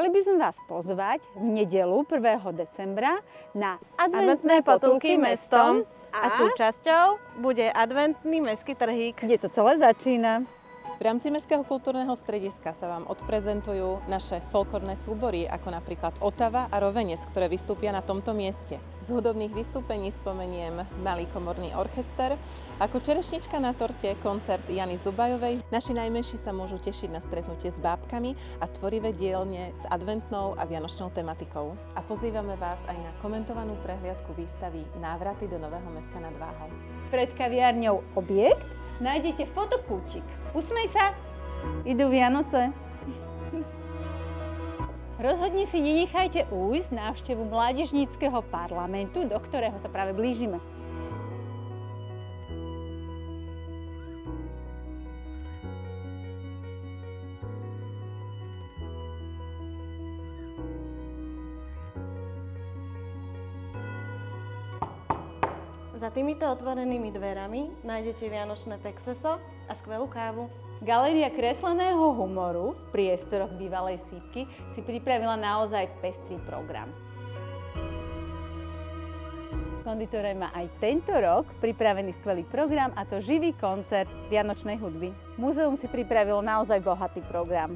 Chceli by sme vás pozvať v nedeľu 1. decembra na adventné potulky mestom A súčasťou bude adventný mestský trhík. kde to celé začína. V rámci Mestského kultúrneho strediska sa vám odprezentujú naše folklórne súbory, ako napríklad Otava a Rovenec, ktoré vystúpia na tomto mieste. Z hudobných vystúpení spomeniem Malý komorný orchester, ako čerešnička na torte koncert Jany Zubajovej. Naši najmenší sa môžu tešiť na stretnutie s bábkami a tvorivé dielne s adventnou a vianočnou tematikou. A pozývame vás aj na komentovanú prehliadku výstavy Návraty do Nového Mesta nad Váhom. Pred kaviarňou Objekt nájdete fotokútik. Usmej sa! Idú Vianoce. Rozhodne si nenechajte ujsť návštevu Mládežníckeho parlamentu, do ktorého sa práve blížime. Za týmito otvorenými dverami nájdete vianočné pexeso a skvelú kávu. Galéria kresleného humoru v priestoroch bývalej sípky si pripravila naozaj pestrý program. V konditore má aj tento rok pripravený skvelý program, a to živý koncert vianočnej hudby. Múzeum si pripravilo naozaj bohatý program.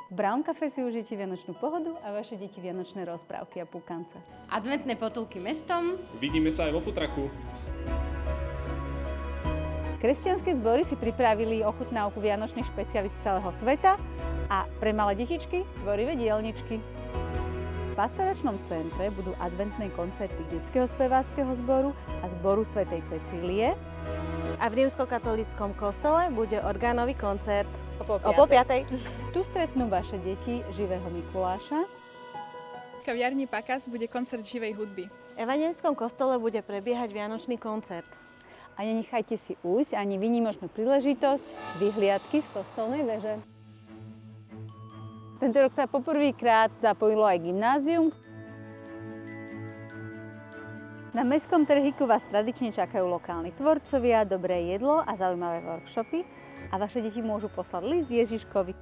V Brown Cafe si užijete vianočnú pohodu a vaše deti vianočné rozprávky a púkance. Adventné potulky mestom. Vidíme sa aj vo futraku. Kresťanské zbory si pripravili ochutnávku vianočných špecialít z celého sveta a pre malé detičky tvorivé dielničky. V pastoračnom centre budú adventné koncerty detského speváckeho zboru a zboru svätej Cecílie. A v rímskokatolíckom kostole bude orgánový koncert O po 5. Tu stretnú vaše deti živého Mikuláša. V kaviarni Pakas bude koncert živej hudby. V evanjelickom kostole bude prebiehať vianočný koncert. A nenechajte si ujsť ani výnimočnú príležitosť vyhliadky z kostolnej veže. Tento rok sa poprvýkrát zapojilo aj gymnázium. Na mestskom trhíku vás tradične čakajú lokálni tvorcovia, dobré jedlo a zaujímavé workshopy. A vaše deti môžu poslať list Ježiškovi.